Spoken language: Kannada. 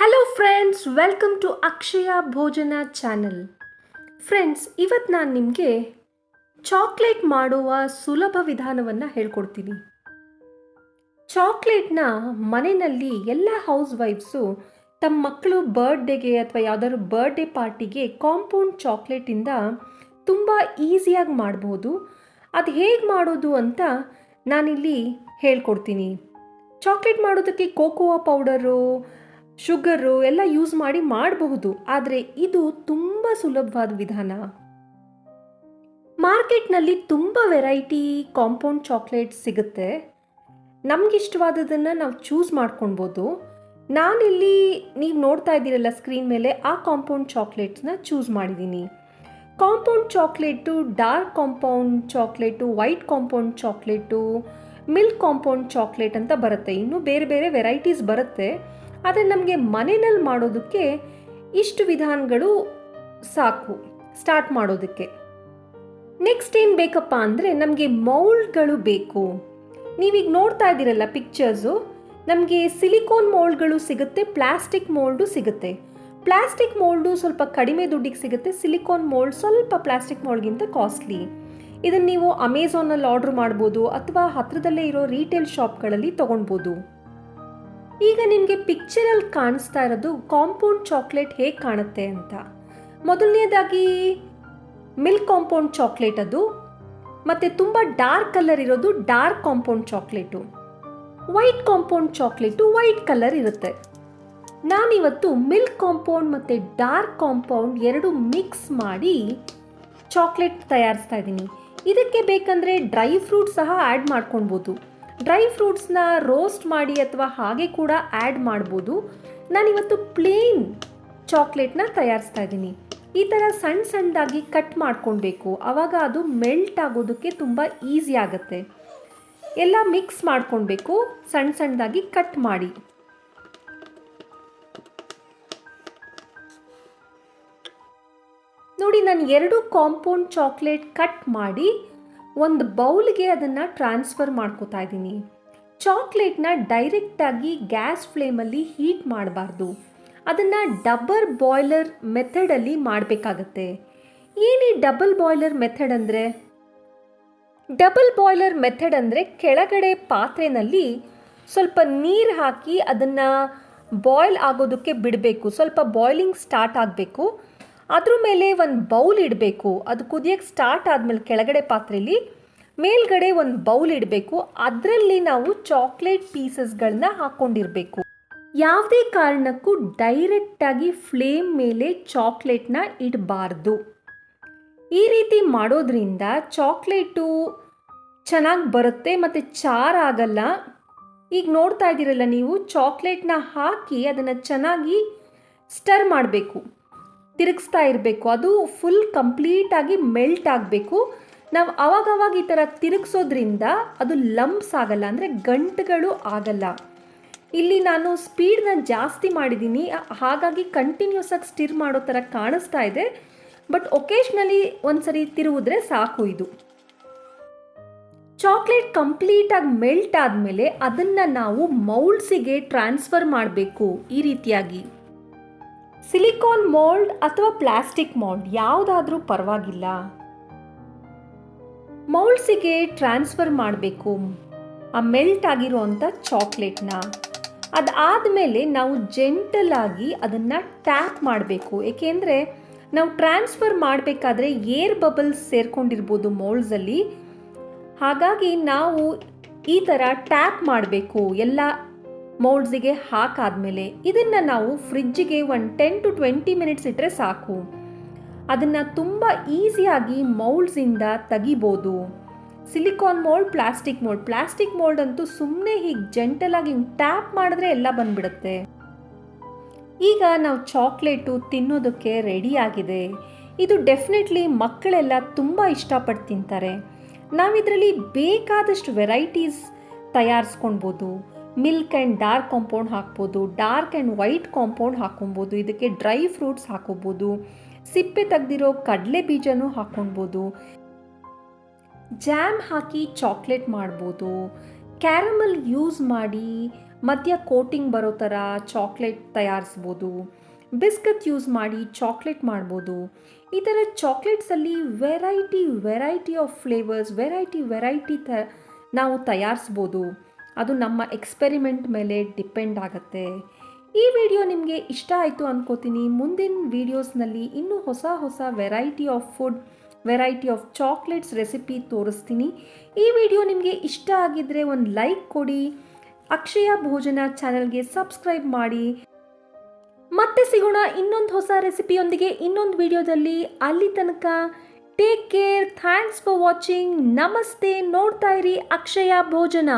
ಹಲೋ ಫ್ರೆಂಡ್ಸ್, ವೆಲ್ಕಮ್ ಟು ಅಕ್ಷಯ ಭೋಜನ ಚಾನಲ್. ಫ್ರೆಂಡ್ಸ್, ಇವತ್ತು ನಾನು ನಿಮಗೆ ಚಾಕ್ಲೇಟ್ ಮಾಡುವ ಸುಲಭ ವಿಧಾನವನ್ನು ಹೇಳ್ಕೊಡ್ತೀನಿ. ಚಾಕ್ಲೇಟ್ನ ಮನೆಯಲ್ಲಿ ಎಲ್ಲ ಹೌಸ್ ವೈಫ್ಸು ತಮ್ಮ ಮಕ್ಕಳು ಬರ್ಡೇಗೆ ಅಥವಾ ಯಾವುದಾದ್ರು ಬರ್ಡೇ ಪಾರ್ಟಿಗೆ ಕಾಂಪೌಂಡ್ ಚಾಕ್ಲೇಟಿಂದ ತುಂಬ ಈಸಿಯಾಗಿ ಮಾಡ್ಬೋದು. ಅದು ಹೇಗೆ ಮಾಡೋದು ಅಂತ ನಾನಿಲ್ಲಿ ಹೇಳ್ಕೊಡ್ತೀನಿ. ಚಾಕ್ಲೇಟ್ ಮಾಡೋದಕ್ಕೆ ಕೋಕೋವಾ ಪೌಡರು, ಶುಗರು ಎಲ್ಲ ಯೂಸ್ ಮಾಡಿ ಮಾಡಬಹುದು, ಆದರೆ ಇದು ತುಂಬ ಸುಲಭವಾದ ವಿಧಾನ. ಮಾರ್ಕೆಟ್ನಲ್ಲಿ ತುಂಬ ವೆರೈಟಿ ಕಾಂಪೌಂಡ್ ಚಾಕ್ಲೇಟ್ ಸಿಗುತ್ತೆ. ನಮಗಿಷ್ಟವಾದದನ್ನು ನಾವು ಚೂಸ್ ಮಾಡ್ಕೊಳ್ಬೋದು. ನಾನಿಲ್ಲಿ ನೀವು ನೋಡ್ತಾ ಇದ್ದೀರಲ್ಲ ಸ್ಕ್ರೀನ್ ಮೇಲೆ, ಆ ಕಾಂಪೌಂಡ್ ಚಾಕ್ಲೇಟ್ಸ್ನ ಚೂಸ್ ಮಾಡಿದ್ದೀನಿ. Compound chocolate, dark compound chocolate, white compound chocolate, milk compound chocolate ಅಂತ ಬರುತ್ತೆ. ಇನ್ನೂ ಬೇರೆ ಬೇರೆ ವೆರೈಟೀಸ್ ಬರುತ್ತೆ. ಆದರೆ ನಮಗೆ ಮನೆಯಲ್ಲಿ ಮಾಡೋದಕ್ಕೆ ಇಷ್ಟು ವಿಧಾನಗಳು ಸಾಕು ಸ್ಟಾರ್ಟ್ ಮಾಡೋದಕ್ಕೆ. ನೆಕ್ಸ್ಟ್ ಏನು ಬೇಕಪ್ಪ ಅಂದರೆ ನಮಗೆ ಮೌಲ್ಡ್ಗಳು ಬೇಕು. ನೀವೀಗ ನೋಡ್ತಾ ಇದ್ದೀರಲ್ಲ ಪಿಕ್ಚರ್ಸು, ನಮಗೆ ಸಿಲಿಕಾನ್ ಮೌಲ್ಡ್ಗಳು ಸಿಗುತ್ತೆ, ಪ್ಲಾಸ್ಟಿಕ್ ಮೋಲ್ಡು ಸಿಗುತ್ತೆ. ಪ್ಲಾಸ್ಟಿಕ್ ಮೋಲ್ಡು ಸ್ವಲ್ಪ ಕಡಿಮೆ ದುಡ್ಡಿಗೆ ಸಿಗುತ್ತೆ, ಸಿಲಿಕಾನ್ ಮೋಲ್ಡ್ ಸ್ವಲ್ಪ ಪ್ಲಾಸ್ಟಿಕ್ ಮೋಲ್ಡ್ಗಿಂತ ಕಾಸ್ಟ್ಲಿ. ಇದನ್ನು ನೀವು ಅಮೆಝಾನಲ್ಲಿ ಆರ್ಡ್ರ್ ಮಾಡ್ಬೋದು ಅಥವಾ ಹತ್ತಿರದಲ್ಲೇ ಇರೋ ರೀಟೇಲ್ ಶಾಪ್ಗಳಲ್ಲಿ ತೊಗೊಳ್ಬೋದು. ಈಗ ನಿಮಗೆ ಪಿಕ್ಚರಲ್ಲಿ ಕಾಣಿಸ್ತಾ ಇರೋದು ಕಾಂಪೌಂಡ್ ಚಾಕ್ಲೇಟ್ ಹೇಗೆ ಕಾಣುತ್ತೆ ಅಂತ. ಮೊದಲನೇದಾಗಿ ಮಿಲ್ಕ್ ಕಾಂಪೌಂಡ್ ಚಾಕ್ಲೇಟ್ ಅದು, ಮತ್ತು ತುಂಬ ಡಾರ್ಕ್ ಕಲರ್ ಇರೋದು dark compound chocolate. White compound chocolate white colour ಇರುತ್ತೆ. ನಾನಿವತ್ತು ಮಿಲ್ಕ್ ಕಾಂಪೌಂಡ್ ಮತ್ತು ಡಾರ್ಕ್ ಕಾಂಪೌಂಡ್ ಎರಡು ಮಿಕ್ಸ್ ಮಾಡಿ ಚಾಕ್ಲೇಟ್ ತಯಾರಿಸ್ತಾ ಇದ್ದೀನಿ. ಇದಕ್ಕೆ ಬೇಕಂದರೆ ಡ್ರೈ ಫ್ರೂಟ್ ಸಹ ಆ್ಯಡ್ ಮಾಡ್ಕೊಳ್ಬೋದು. ಡ್ರೈ ಫ್ರೂಟ್ಸ್ನ ರೋಸ್ಟ್ ಮಾಡಿ ಅಥವಾ ಹಾಗೆ ಕೂಡ ಆ್ಯಡ್ ಮಾಡ್ಬೋದು. ನಾನಿವತ್ತು ಪ್ಲೇನ್ ಚಾಕ್ಲೇಟ್ನ ತಯಾರಿಸ್ತಾ ಇದ್ದೀನಿ. ಈ ಥರ ಸಣ್ಣ ಸಣ್ಣದಾಗಿ ಕಟ್ ಮಾಡ್ಕೊಳ್ಬೇಕು, ಆವಾಗ ಅದು ಮೆಲ್ಟ್ ಆಗೋದಕ್ಕೆ ತುಂಬ ಈಸಿ ಆಗುತ್ತೆ. ಎಲ್ಲ ಮಿಕ್ಸ್ ಮಾಡ್ಕೊಳ್ಬೇಕು, ಸಣ್ಣ ಸಣ್ಣದಾಗಿ ಕಟ್ ಮಾಡಿ. ನೋಡಿ, ನಾನು ಎರಡು ಕಾಂಪೌಂಡ್ ಚಾಕ್ಲೇಟ್ ಕಟ್ ಮಾಡಿ ಒಂದು ಬೌಲ್ಗೆ ಅದನ್ನು ಟ್ರಾನ್ಸ್ಫರ್ ಮಾಡ್ಕೋತಾ ಇದ್ದೀನಿ. ಚಾಕ್ಲೇಟ್ನ ಡೈರೆಕ್ಟಾಗಿ ಗ್ಯಾಸ್ ಫ್ಲೇಮಲ್ಲಿ ಹೀಟ್ ಮಾಡಬಾರ್ದು, ಅದನ್ನು ಡಬಲ್ ಬಾಯ್ಲರ್ ಮೆಥಡಲ್ಲಿ ಮಾಡಬೇಕಾಗತ್ತೆ. ಏನು ಈ ಡಬಲ್ ಬಾಯ್ಲರ್ ಮೆಥಡ್ ಅಂದರೆ? ಡಬಲ್ ಬಾಯ್ಲರ್ ಮೆಥಡ್ ಅಂದರೆ ಕೆಳಗಡೆ ಪಾತ್ರೆಯಲ್ಲಿ ಸ್ವಲ್ಪ ನೀರು ಹಾಕಿ ಅದನ್ನು ಬಾಯ್ಲ್ ಆಗೋದಕ್ಕೆ ಬಿಡಬೇಕು. ಸ್ವಲ್ಪ ಬಾಯ್ಲಿಂಗ್ ಸ್ಟಾರ್ಟ್ ಆಗಬೇಕು. ಅದ್ರ ಮೇಲೆ ಒಂದು ಬೌಲ್ ಇಡಬೇಕು. ಅದು ಕುದಿಯೋಕ್ಕೆ ಸ್ಟಾರ್ಟ್ ಆದಮೇಲೆ ಕೆಳಗಡೆ ಪಾತ್ರೆಯಲ್ಲಿ ಮೇಲ್ಗಡೆ ಒಂದು ಬೌಲ್ ಇಡಬೇಕು. ಅದರಲ್ಲಿ ನಾವು ಚಾಕ್ಲೇಟ್ ಪೀಸಸ್ಗಳನ್ನ ಹಾಕ್ಕೊಂಡಿರಬೇಕು. ಯಾವುದೇ ಕಾರಣಕ್ಕೂ ಡೈರೆಕ್ಟಾಗಿ ಫ್ಲೇಮ್ ಮೇಲೆ ಚಾಕ್ಲೇಟ್ನ ಇಡಬಾರ್ದು. ಈ ರೀತಿ ಮಾಡೋದ್ರಿಂದ ಚಾಕ್ಲೇಟು ಚೆನ್ನಾಗಿ ಬರುತ್ತೆ ಮತ್ತು ಚಾರ ಆಗಲ್ಲ. ಈಗ ನೋಡ್ತಾ ಇದ್ದೀರಲ್ಲ ನೀವು, ಚಾಕ್ಲೇಟ್ನ ಹಾಕಿ ಅದನ್ನು ಚೆನ್ನಾಗಿ ಸ್ಟರ್ ಮಾಡಬೇಕು, ತಿರುಗಿಸ್ತಾ ಇರಬೇಕು. ಅದು ಫುಲ್ ಕಂಪ್ಲೀಟಾಗಿ ಮೆಲ್ಟ್ ಆಗಬೇಕು. ನಾವು ಅವಾಗವಾಗ ಈ ಥರ ತಿರುಗಿಸೋದ್ರಿಂದ ಅದು ಲಂಪ್ಸ್ ಆಗಲ್ಲ, ಅಂದರೆ ಗಂಟುಗಳು ಆಗಲ್ಲ. ಇಲ್ಲಿ ನಾನು ಸ್ಪೀಡನ್ನ ಜಾಸ್ತಿ ಮಾಡಿದ್ದೀನಿ, ಹಾಗಾಗಿ ಕಂಟಿನ್ಯೂಸ್ ಆಗಿ ಸ್ಟಿರ್ ಮಾಡೋ ಥರ ಕಾಣಿಸ್ತಾ ಇದೆ. ಬಟ್ ಒಕೇಶ್ನಲಿ ಒಂದ್ಸರಿ ತಿರುಗಿದ್ರೆ ಸಾಕು. ಇದು ಚಾಕ್ಲೇಟ್ ಕಂಪ್ಲೀಟಾಗಿ ಮೆಲ್ಟ್ ಆದಮೇಲೆ ಅದನ್ನು ನಾವು ಮೌಲ್ಡ್ಸಿಗೆ ಟ್ರಾನ್ಸ್ಫರ್ ಮಾಡಬೇಕು. ಈ ರೀತಿಯಾಗಿ ಸಿಲಿಕಾನ್ ಮೋಲ್ಡ್ ಅಥವಾ ಪ್ಲಾಸ್ಟಿಕ್ ಮೋಲ್ಡ್ ಯಾವುದಾದ್ರೂ ಪರವಾಗಿಲ್ಲ, ಮೌಲ್ಡ್ಸಿಗೆ ಟ್ರಾನ್ಸ್ಫರ್ ಮಾಡಬೇಕು ಆ ಮೆಲ್ಟ್ ಆಗಿರೋವಂಥ ಚಾಕ್ಲೇಟ್ನ. ಅದಾದಮೇಲೆ ನಾವು ಜೆಂಟಲ್ ಆಗಿ ಅದನ್ನು ಟ್ಯಾಪ್ ಮಾಡಬೇಕು. ಏಕೆಂದರೆ ನಾವು ಟ್ರಾನ್ಸ್ಫರ್ ಮಾಡಬೇಕಾದ್ರೆ ಏರ್ ಬಬಲ್ಸ್ ಸೇರ್ಕೊಂಡಿರ್ಬೋದು ಮೌಲ್ಡ್ಸಲ್ಲಿ. ಹಾಗಾಗಿ ನಾವು ಈ ಥರ ಟ್ಯಾಪ್ ಮಾಡಬೇಕು ಎಲ್ಲ ಮೌಲ್ಡ್ಸಿಗೆ ಹಾಕಾದ್ಮೇಲೆ. ಇದನ್ನು ನಾವು ಫ್ರಿಜ್ಜಿಗೆ ಒಂದು 10 to 20 ಮಿನಿಟ್ಸ್ ಇಟ್ಟರೆ ಸಾಕು. ಅದನ್ನು ತುಂಬ ಈಸಿಯಾಗಿ ಮೌಲ್ಡ್ಸಿಂದ ತೆಗಿಬೋದು. ಸಿಲಿಕಾನ್ ಮೋಲ್ಡ್, ಪ್ಲಾಸ್ಟಿಕ್ ಮೋಲ್ಡ್ ಅಂತೂ ಸುಮ್ಮನೆ ಹೀಗೆ ಜೆಂಟಲಾಗಿ ಟ್ಯಾಪ್ ಮಾಡಿದ್ರೆ ಎಲ್ಲ ಬಂದ್ಬಿಡುತ್ತೆ. ಈಗ ನಾವು ಚಾಕ್ಲೇಟು ತಿನ್ನೋದಕ್ಕೆ ರೆಡಿ ಆಗಿದೆ. ಇದು ಡೆಫಿನೆಟ್ಲಿ ಮಕ್ಕಳೆಲ್ಲ ತುಂಬ ಇಷ್ಟಪಟ್ಟು ತಿಂತಾರೆ. ನಾವಿದರಲ್ಲಿ ಬೇಕಾದಷ್ಟು ವೆರೈಟೀಸ್ ತಯಾರಿಸ್ಕೊಳ್ಬೋದು. ಮಿಲ್ಕ್ ಆ್ಯಂಡ್ ಡಾರ್ಕ್ ಕಾಂಪೌಂಡ್ ಹಾಕ್ಬೋದು, ಡಾರ್ಕ್ ಆ್ಯಂಡ್ ವೈಟ್ ಕಾಂಪೌಂಡ್ ಹಾಕೊಬೋದು. ಇದಕ್ಕೆ ಡ್ರೈ ಫ್ರೂಟ್ಸ್ ಹಾಕೋಬೋದು, ಸಿಪ್ಪೆ ತೆಗೆದಿರೋ ಕಡಲೆ ಬೀಜನೂ ಹಾಕ್ಕೊಳ್ಬೋದು, ಜಾಮ್ ಹಾಕಿ ಚಾಕ್ಲೇಟ್ ಮಾಡ್ಬೋದು, ಕ್ಯಾರಮಲ್ ಯೂಸ್ ಮಾಡಿ ಮಧ್ಯ ಕೋಟಿಂಗ್ ಬರೋ ಥರ ಚಾಕ್ಲೇಟ್ ತಯಾರಿಸ್ಬೋದು. ಬಿಸ್ಕತ್ ಯೂಸ್ ಮಾಡಿ ಚಾಕ್ಲೇಟ್ ಮಾಡ್ಬೋದು. ಈ ಥರ ಚಾಕ್ಲೇಟ್ಸಲ್ಲಿ ವೆರೈಟಿ ಆಫ್ ಫ್ಲೇವರ್ಸ್, ವೆರೈಟಿ ನಾವು ತಯಾರಿಸ್ಬೋದು. ಅದು ನಮ್ಮ ಎಕ್ಸ್ಪೆರಿಮೆಂಟ್ ಮೇಲೆ ಡಿಪೆಂಡ್ ಆಗುತ್ತೆ. ಈ ವಿಡಿಯೋ ನಿಮಗೆ ಇಷ್ಟ ಆಯಿತು ಅಂದ್ಕೋತೀನಿ. ಮುಂದಿನ ವೀಡಿಯೋಸ್ನಲ್ಲಿ ಇನ್ನೂ ಹೊಸ variety of food, variety of chocolates recipe ತೋರಿಸ್ತೀನಿ. ಈ ವಿಡಿಯೋ ನಿಮಗೆ ಇಷ್ಟ ಆಗಿದ್ದರೆ ಒಂದು ಲೈಕ್ ಕೊಡಿ. ಅಕ್ಷಯ ಭೋಜನ ಚಾನಲ್ಗೆ ಸಬ್ಸ್ಕ್ರೈಬ್ ಮಾಡಿ. ಮತ್ತೆ ಸಿಗೋಣ ಇನ್ನೊಂದು ಹೊಸ ರೆಸಿಪಿಯೊಂದಿಗೆ ಇನ್ನೊಂದು ವಿಡಿಯೋದಲ್ಲಿ. ಅಲ್ಲಿ ತನಕ take care. Thanks for watching. ನಮಸ್ತೆ. ನೋಡ್ತಾ ಇರಿ ಅಕ್ಷಯ ಭೋಜನ.